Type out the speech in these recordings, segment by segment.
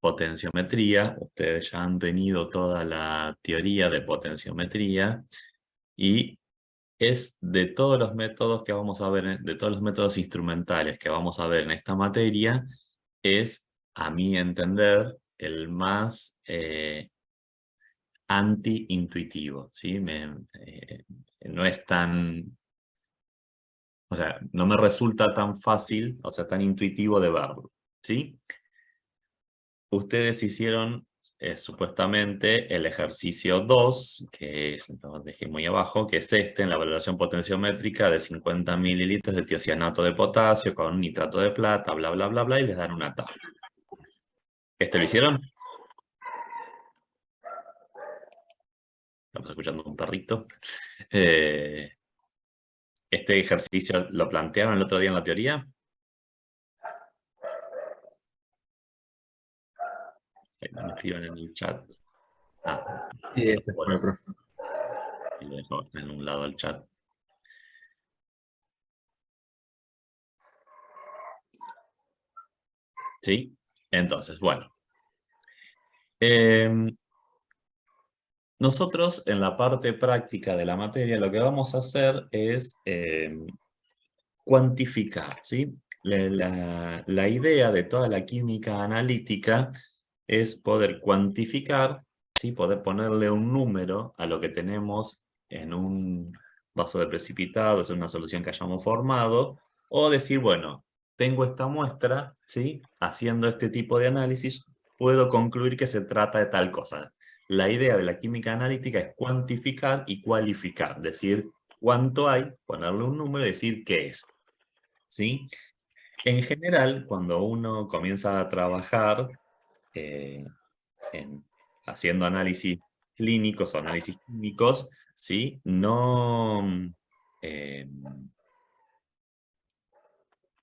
potenciometría. Ustedes ya han tenido toda la teoría de potenciometría y es de todos los métodos que vamos a ver, de todos los métodos instrumentales que vamos a ver en esta materia, es, a mi entender, el más anti-intuitivo, ¿sí? No es tan, o sea, no me resulta tan fácil, o sea, tan intuitivo de verlo, ¿sí? Ustedes hicieron supuestamente el ejercicio 2, que es, lo dejé muy abajo, que es este, en la valoración potenciométrica de 50 mililitros de tiocianato de potasio con nitrato de plata, bla, bla, bla, bla, y les dan una tabla. ¿Este lo hicieron? Estamos escuchando un perrito. ¿Este ejercicio lo plantearon el otro día en la teoría? No me escriban en el chat. Ah, Y ese fue, profe. y lo dejo en un lado del chat. ¿Sí? Entonces, bueno. Nosotros en la parte práctica de la materia lo que vamos a hacer es cuantificar, ¿sí? La idea de toda la química analítica es poder cuantificar, ¿sí? Poder ponerle un número a lo que tenemos en un vaso de precipitados, en una solución que hayamos formado, o decir, bueno, tengo esta muestra, ¿sí? Haciendo este tipo de análisis, puedo concluir que se trata de tal cosa. La idea de la química analítica es cuantificar y cualificar, decir cuánto hay, ponerle un número y decir qué es, ¿sí? En general, cuando uno comienza a trabajar eh, haciendo análisis clínicos o análisis químicos, ¿sí? Eh,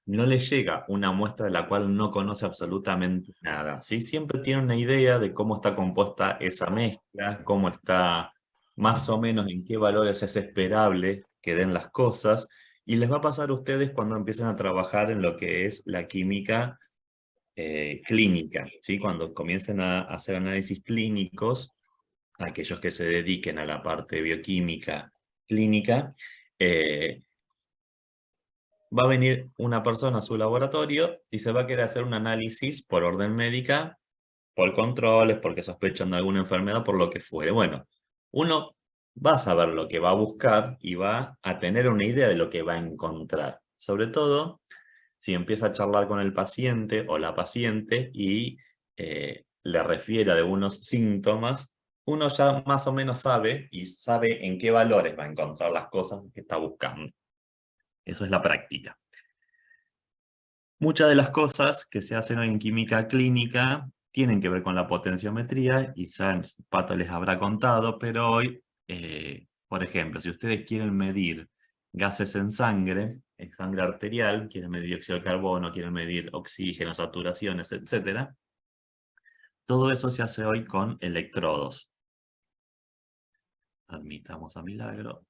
no le llega una muestra de la cual no conoce absolutamente nada, ¿sí? Siempre tiene una idea de cómo está compuesta esa mezcla, cómo está más o menos en qué valores es esperable que den las cosas, y les va a pasar a ustedes cuando empiecen a trabajar en lo que es la química clínica, ¿sí? Cuando comiencen a hacer análisis clínicos, aquellos que se dediquen a la parte bioquímica clínica, eh, va a venir una persona a su laboratorio y se va a querer hacer un análisis por orden médica, por controles, porque sospechan de alguna enfermedad, por lo que fuere. Bueno, uno va a saber lo que va a buscar y va a tener una idea de lo que va a encontrar. Sobre todo, si empieza a charlar con el paciente o la paciente y le refiere a algunos síntomas, uno ya más o menos sabe y sabe en qué valores va a encontrar las cosas que está buscando. Eso es la práctica. Muchas de las cosas que se hacen hoy en química clínica tienen que ver con la potenciometría y ya Pato les habrá contado, pero hoy, por ejemplo, si ustedes quieren medir gases en sangre arterial, quieren medir dióxido de carbono, quieren medir oxígeno, saturaciones, etc., todo eso se hace hoy con electrodos. Admitamos a Milagro.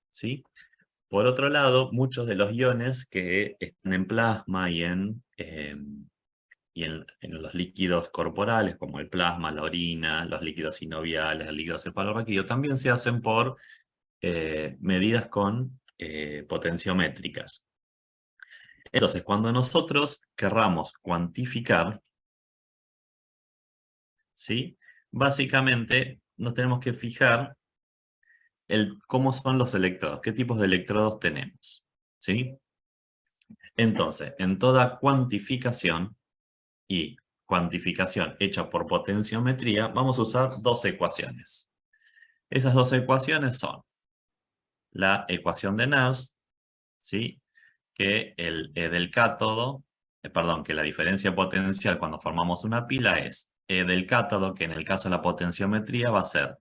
¿Sí? Por otro lado, muchos de los iones que están en plasma y en los líquidos corporales, como el plasma, la orina, los líquidos sinoviales, el líquido cefalorraquídeo, también se hacen por medidas con potenciométricas. Entonces, cuando nosotros querramos cuantificar, ¿sí? Básicamente nos tenemos que fijar cómo son los electrodos, qué tipos de electrodos tenemos, ¿sí? Entonces, en toda cuantificación y cuantificación hecha por potenciometría, vamos a usar dos ecuaciones. Esas dos ecuaciones son la ecuación de Nernst, ¿sí? Que el E del cátodo, perdón, que la diferencia potencial cuando formamos una pila es E del cátodo, que en el caso de la potenciometría va a ser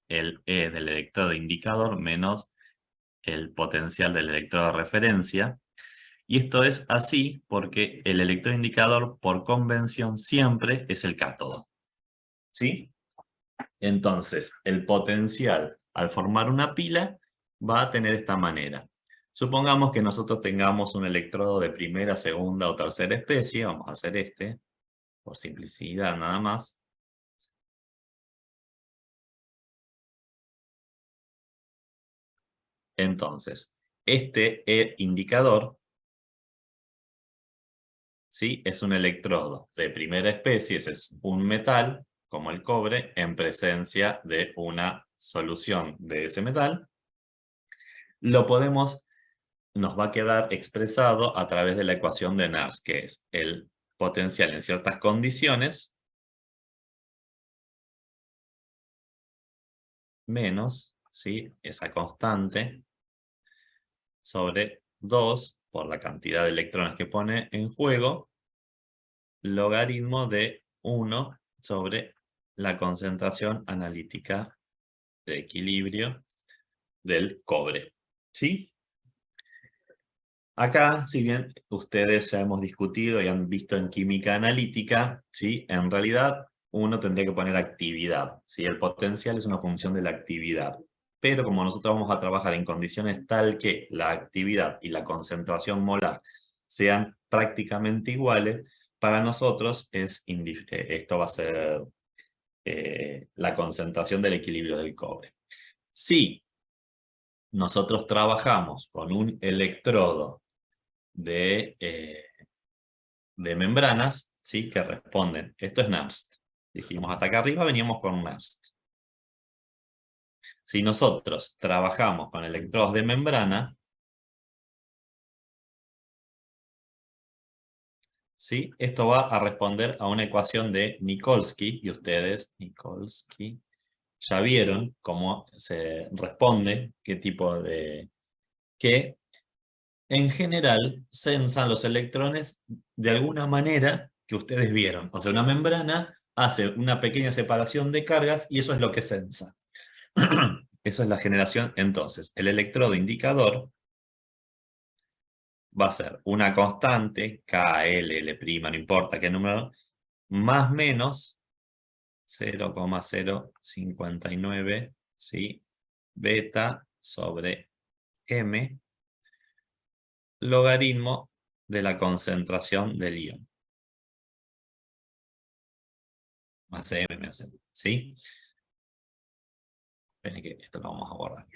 el E del electrodo indicador menos el potencial del electrodo de referencia. Y esto es así porque el electrodo indicador, por convención, siempre es el cátodo, ¿sí? Entonces, el potencial al formar una pila va a tener esta manera. Supongamos que nosotros tengamos un electrodo de primera, segunda o tercera especie, vamos a hacer este, por simplicidad nada más. Entonces, este indicador, ¿sí? Es un electrodo de primera especie, ese es un metal, como el cobre, en presencia de una solución de ese metal. Lo podemos, nos va a quedar expresado a través de la ecuación de Nernst, que es el potencial en ciertas condiciones menos, ¿sí? Esa constante sobre 2 por la cantidad de electrones que pone en juego, logaritmo de 1 sobre la concentración analítica de equilibrio del cobre. ¿Sí? Acá, si bien ustedes ya hemos discutido y han visto en química analítica, ¿sí? En realidad uno tendría que poner actividad, ¿sí? El potencial es una función de la actividad. Pero como nosotros vamos a trabajar en condiciones tal que la actividad y la concentración molar sean prácticamente iguales, para nosotros esto va a ser la concentración del equilibrio del cobre. Si nosotros trabajamos con un electrodo de membranas, ¿sí? Que responden. Esto es Nernst. Dijimos hasta acá arriba, veníamos con Nernst. Si nosotros trabajamos con electrodos de membrana, ¿sí? Esto va a responder a una ecuación de Nikolsky, y ustedes, Nikolsky, ya vieron cómo se responde, qué tipo de... que en general censan los electrones de alguna manera que ustedes vieron. O sea, una membrana hace una pequeña separación de cargas y eso es lo que censa. Eso es la generación. Entonces, el electrodo indicador va a ser una constante, K, L, L', no importa qué número, más menos 0,059, ¿sí? Beta sobre M, logaritmo de la concentración del ion. Más M, más M, ¿sí? Esperen que esto lo vamos a borrar.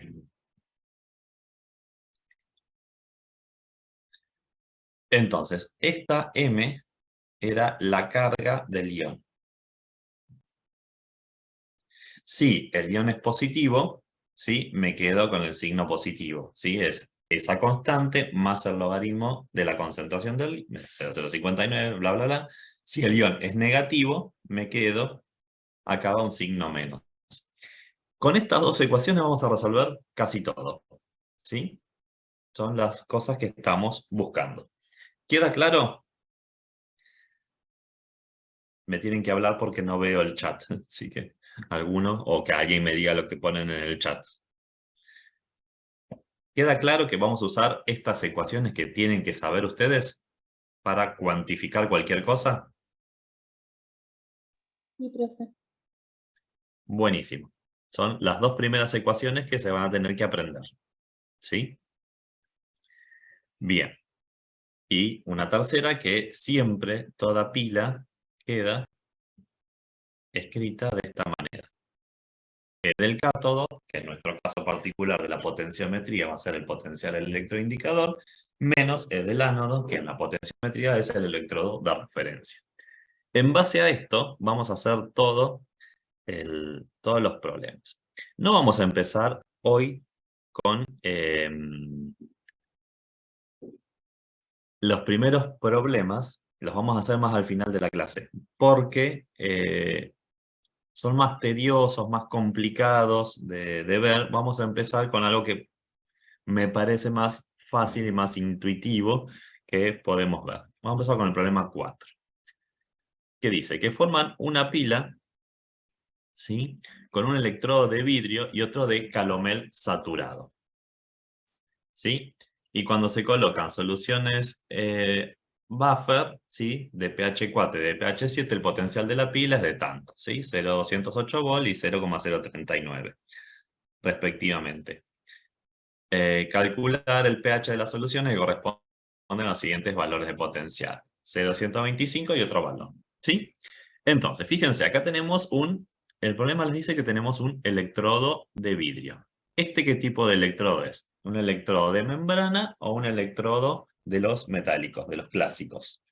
Entonces, esta M era la carga del ion. Si el ion es positivo, ¿sí? Me quedo con el signo positivo, ¿sí? Es esa constante más el logaritmo de la concentración del 0,059, bla, bla, bla. Si el ion es negativo, me quedo, acá va un signo menos. Con estas dos ecuaciones vamos a resolver casi todo, ¿sí? Son las cosas que estamos buscando. ¿Queda claro? Me tienen que hablar porque no veo el chat, así que alguno o que alguien me diga lo que ponen en el chat. ¿Queda claro que vamos a usar estas ecuaciones que tienen que saber ustedes para cuantificar cualquier cosa? Sí, profe. Buenísimo. Son las dos primeras ecuaciones que se van a tener que aprender. ¿Sí? Bien. Y una tercera que siempre toda pila queda escrita de esta manera. E del cátodo, que en nuestro caso particular de la potenciometría va a ser el potencial del electroindicador, menos E del ánodo, que en la potenciometría es el electrodo de referencia. En base a esto, vamos a hacer todos los problemas. No vamos a empezar hoy con los primeros problemas, los vamos a hacer más al final de la clase, porque son más tediosos, más complicados de ver. Vamos a empezar con algo que me parece más fácil y más intuitivo que podemos ver. Vamos a empezar con el problema 4. Que dice que forman una pila, ¿sí? Con un electrodo de vidrio y otro de calomel saturado, ¿sí? Y cuando se colocan soluciones buffer, ¿sí? De pH 4 y de pH 7, el potencial de la pila es de tanto, ¿sí? 0,208 volt y 0,039, respectivamente. Calcular el pH de las soluciones que corresponden a los siguientes valores de potencial. 0,125 y otro valor. ¿Sí? Entonces, fíjense, acá tenemos el problema les dice que tenemos un electrodo de vidrio. ¿Este qué tipo de electrodo es? ¿Un electrodo de membrana o un electrodo de los metálicos, de los clásicos?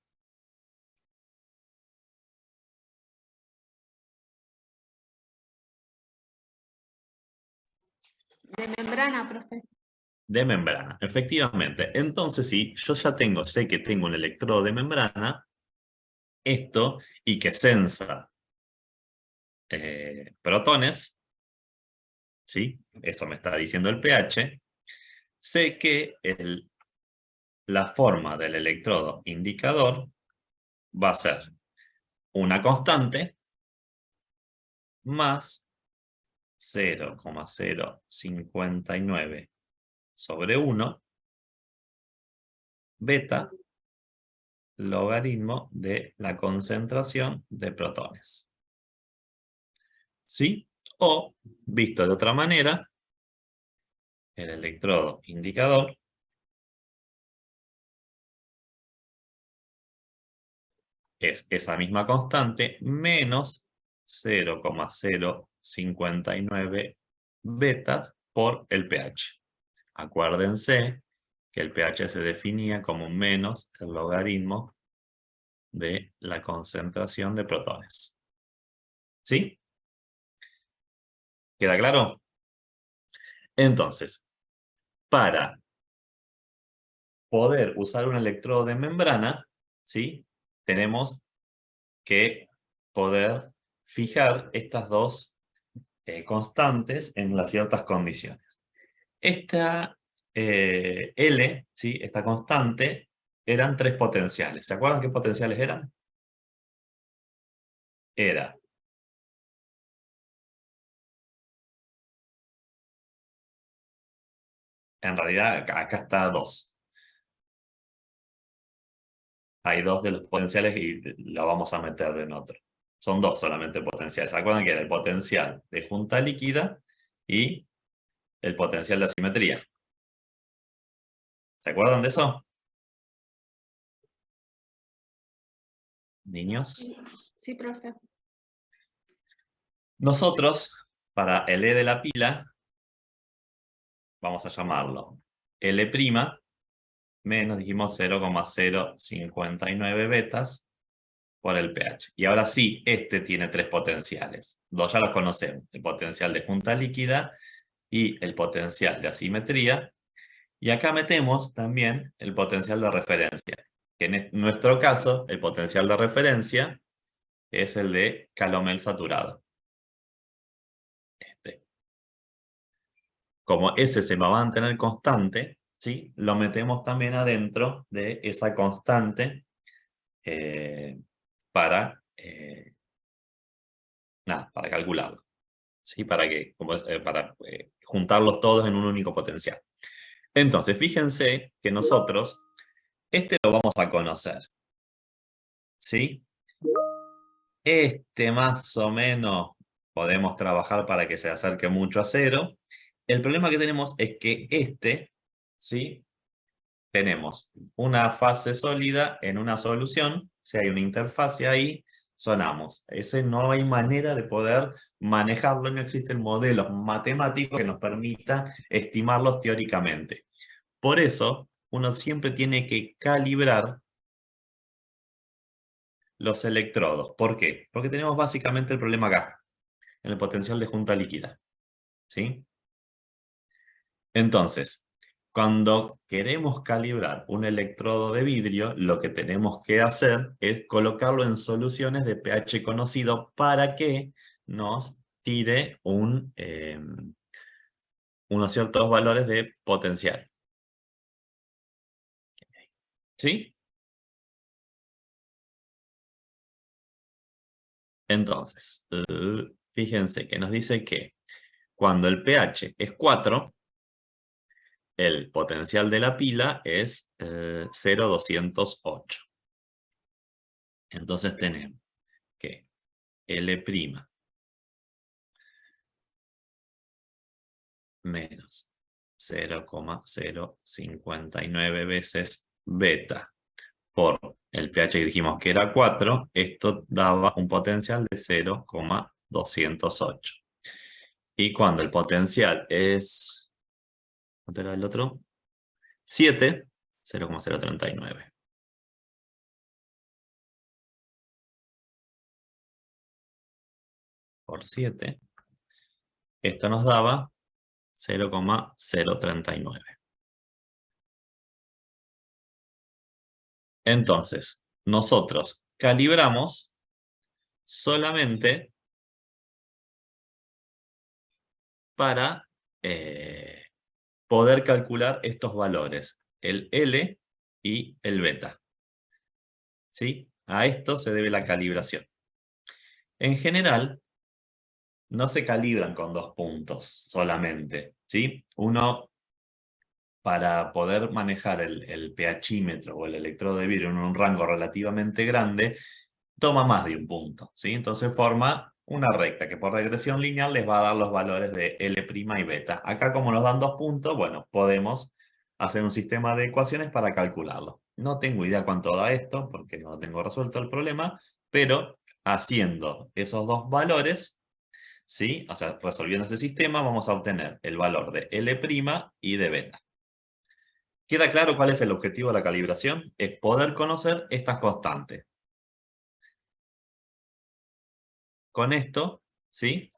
De membrana, profe. De membrana, efectivamente. Entonces, si yo ya sé que tengo un electrodo de membrana, esto, y que sensa protones, ¿sí? Eso me está diciendo el pH, sé que la forma del electrodo indicador va a ser una constante más 0,059 sobre 1 beta logaritmo de la concentración de protones. ¿Sí? O, visto de otra manera, el electrodo indicador es esa misma constante menos 0,059 betas por el pH. Acuérdense que el pH se definía como menos el logaritmo de la concentración de protones. ¿Sí? ¿Queda claro? Entonces, para poder usar un electrodo de membrana, ¿sí? Tenemos que poder fijar estas dos constantes en las ciertas condiciones. Esta L, ¿sí? Esta constante, eran tres potenciales. ¿Se acuerdan qué potenciales eran? Era, en realidad, acá está dos. Hay dos de los potenciales y lo vamos a meter en otro. Son dos solamente potenciales. ¿Se acuerdan que era el potencial de junta líquida y el potencial de asimetría? ¿Se acuerdan de eso, niños? Sí, profe. Nosotros, para el E de la pila, vamos a llamarlo L' menos, dijimos, 0,059 betas por el pH. Y ahora sí, este tiene tres potenciales. Dos ya los conocemos, el potencial de junta líquida y el potencial de asimetría. Y acá metemos también el potencial de referencia, que en nuestro caso, el potencial de referencia es el de calomel saturado. Este. Como ese se va a mantener constante, ¿sí? Lo metemos también adentro de esa constante para, para calcularlo. ¿Sí? Para juntarlos todos en un único potencial. Entonces, fíjense que nosotros, este lo vamos a conocer. ¿Sí? Este más o menos podemos trabajar para que se acerque mucho a cero. El problema que tenemos es que ¿sí? Tenemos una fase sólida en una solución, si hay una interfase ahí, sonamos. Ese no hay manera de poder manejarlo, no existen modelos matemáticos que nos permitan estimarlos teóricamente. Por eso, uno siempre tiene que calibrar los electrodos. ¿Por qué? Porque tenemos básicamente el problema acá, en el potencial de junta líquida. ¿Sí? Entonces, cuando queremos calibrar un electrodo de vidrio, lo que tenemos que hacer es colocarlo en soluciones de pH conocido para que nos tire unos ciertos valores de potencial. ¿Sí? Entonces, fíjense que nos dice que cuando el pH es 4, el potencial de la pila es 0,208. Entonces tenemos que L' menos 0,059 veces beta por el pH que dijimos que era 4, esto daba un potencial de 0,208. Y cuando el potencial es, ¿cuánto era el otro? 7, 0,039. Por 7, esto nos daba 0,039. Entonces, nosotros calibramos solamente para poder calcular estos valores, el L y el beta. ¿Sí? A esto se debe la calibración. En general, no se calibran con 2 puntos solamente, ¿sí? Uno, para poder manejar el pHímetro o el electrodo de vidrio en un rango relativamente grande, toma más de un punto, ¿sí? Entonces forma una recta que por regresión lineal les va a dar los valores de L' y beta. Acá como nos dan 2 puntos, bueno, podemos hacer un sistema de ecuaciones para calcularlo. No tengo idea cuánto da esto, porque no tengo resuelto el problema, pero haciendo esos dos valores, ¿sí? O sea, resolviendo este sistema, vamos a obtener el valor de L' y de beta. ¿Queda claro cuál es el objetivo de la calibración? Es poder conocer estas constantes. Con esto, ¿sí?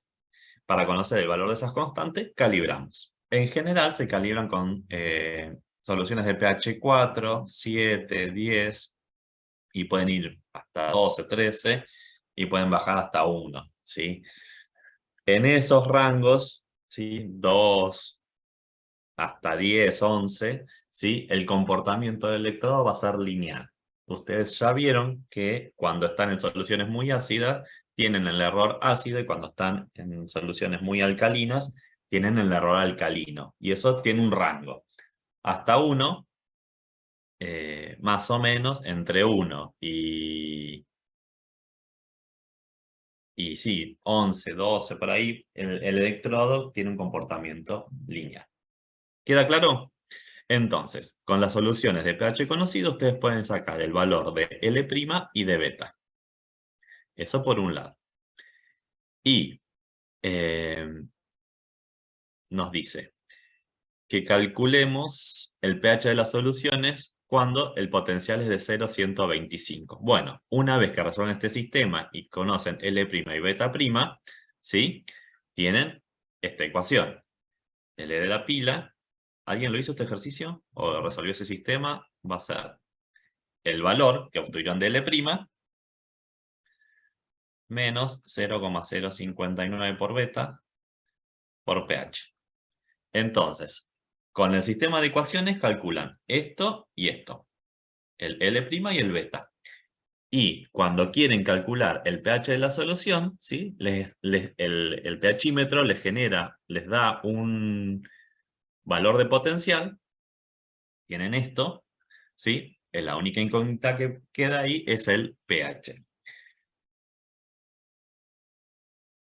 Para conocer el valor de esas constantes, calibramos. En general se calibran con soluciones de pH 4, 7, 10, y pueden ir hasta 12, 13, y pueden bajar hasta 1, ¿sí? En esos rangos, ¿sí? 2 hasta 10, 11, ¿sí? El comportamiento del electrodo va a ser lineal. Ustedes ya vieron que cuando están en soluciones muy ácidas, tienen el error ácido, y cuando están en soluciones muy alcalinas, tienen el error alcalino. Y eso tiene un rango. Hasta 1, más o menos, entre 1 y sí, 11, 12, por ahí, el electrodo tiene un comportamiento lineal. ¿Queda claro? Entonces, con las soluciones de pH conocido, ustedes pueden sacar el valor de L' y de beta. Eso por un lado. Y nos dice que calculemos el pH de las soluciones cuando el potencial es de 0,125. Bueno, una vez que resuelven este sistema y conocen L' y beta', ¿sí? Tienen esta ecuación. L de la pila. ¿Alguien lo hizo este ejercicio? ¿O resolvió ese sistema? Va a ser el valor que obtuvieron de L' menos 0,059 por beta por pH. Entonces, con el sistema de ecuaciones calculan esto y esto, el L' y el beta. Y cuando quieren calcular el pH de la solución, ¿sí? El pHímetro les da un valor de potencial. Tienen esto, ¿sí? La única incógnita que queda ahí es el pH.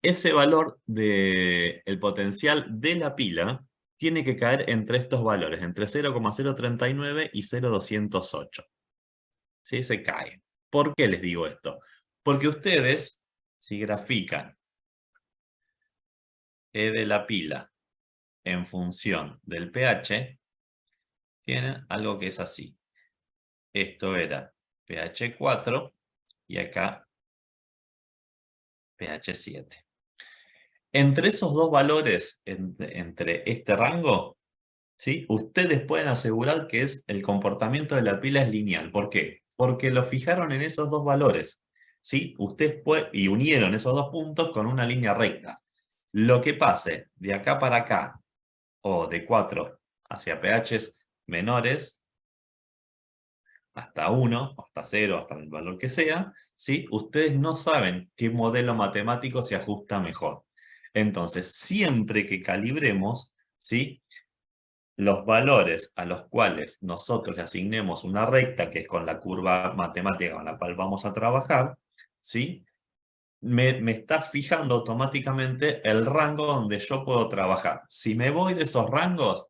Ese valor del potencial de la pila tiene que caer entre estos valores, entre 0,039 y 0,208. ¿Sí? Se cae. ¿Por qué les digo esto? Porque ustedes, si grafican E de la pila en función del pH, tienen algo que es así. Esto era pH 4 y acá pH 7. Entre esos dos valores, entre este rango, ¿sí? Ustedes pueden asegurar que el comportamiento de la pila es lineal. ¿Por qué? Porque lo fijaron en esos dos valores, ¿sí? Ustedes y unieron esos dos puntos con una línea recta. Lo que pase de acá para acá, o de 4 hacia pHs menores, hasta 1, hasta 0, hasta el valor que sea, ¿sí? Ustedes no saben qué modelo matemático se ajusta mejor. Entonces, siempre que calibremos, ¿sí? Los valores a los cuales nosotros le asignemos una recta, que es con la curva matemática con la cual vamos a trabajar, ¿sí? Me está fijando automáticamente el rango donde yo puedo trabajar. Si me voy de esos rangos,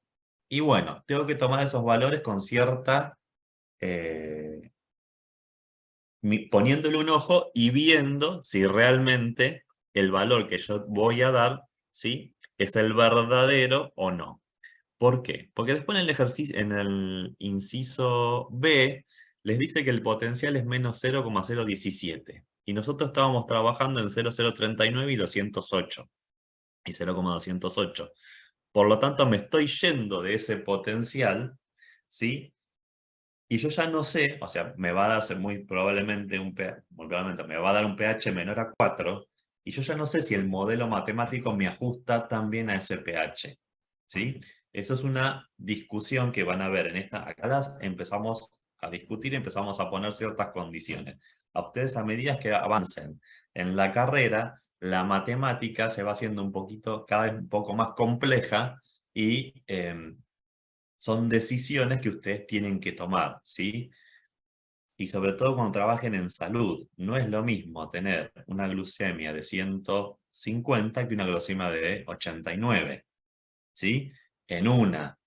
y bueno, tengo que tomar esos valores con cierta poniéndole un ojo y viendo si realmente el valor que yo voy a dar, ¿sí?, es el verdadero o no. ¿Por qué? Porque después en el ejercicio, en el inciso B, les dice que el potencial es menos 0,017. Y nosotros estábamos trabajando en 0,039 y 208. Y 0,208. Por lo tanto, me estoy yendo de ese potencial, ¿sí? Y yo ya no sé, o sea, me va a dar muy probablemente muy probablemente me va a dar un pH menor a 4, y yo ya no sé si el modelo matemático me ajusta también a ese pH, ¿sí? Eso es una discusión que van a ver en esta. Acá empezamos a discutir, empezamos a poner ciertas condiciones. A ustedes, a medida que avancen en la carrera, la matemática se va haciendo cada vez un poco más compleja y son decisiones que ustedes tienen que tomar, ¿sí? Y sobre todo cuando trabajen en salud, no es lo mismo tener una glucemia de 150 que una glucemia de 89, ¿sí? En una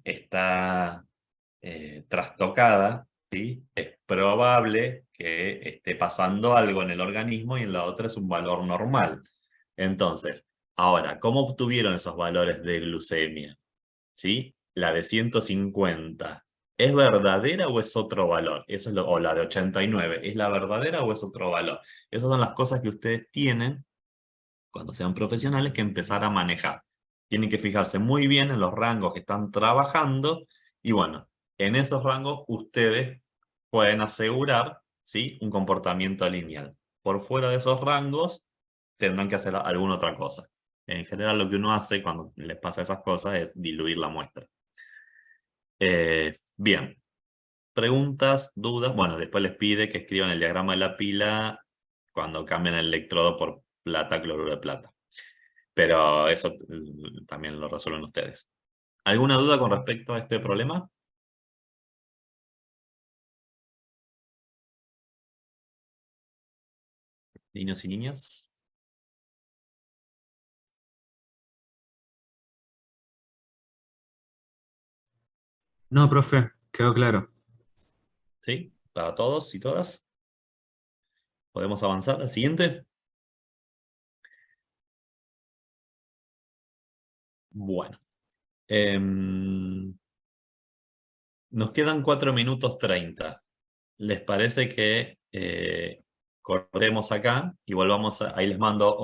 está trastocada, ¿sí? Es probable que esté pasando algo en el organismo y en la otra es un valor normal. Entonces, ahora, ¿cómo obtuvieron esos valores de glucemia? ¿Sí? La de 150, ¿es verdadera o es otro valor? Eso es o la de 89, ¿es la verdadera o es otro valor? Esas son las cosas que ustedes tienen, cuando sean profesionales, que empezar a manejar. Tienen que fijarse muy bien en los rangos que están trabajando y bueno, en esos rangos ustedes pueden asegurar, ¿sí?, un comportamiento lineal. Por fuera de esos rangos tendrán que hacer alguna otra cosa. En general lo que uno hace cuando les pasa esas cosas es diluir la muestra. Bien, preguntas, dudas. Bueno, después les pide que escriban el diagrama de la pila cuando cambien el electrodo por plata, cloruro de plata. Pero eso también lo resuelven ustedes. ¿Alguna duda con respecto a este problema? Niños y niñas. No, profe, quedó claro. ¿Sí? ¿Para todos y todas? ¿Podemos avanzar al siguiente? Bueno. Nos quedan 4 minutos 30. ¿Les parece que cortemos acá y volvamos ahí les mando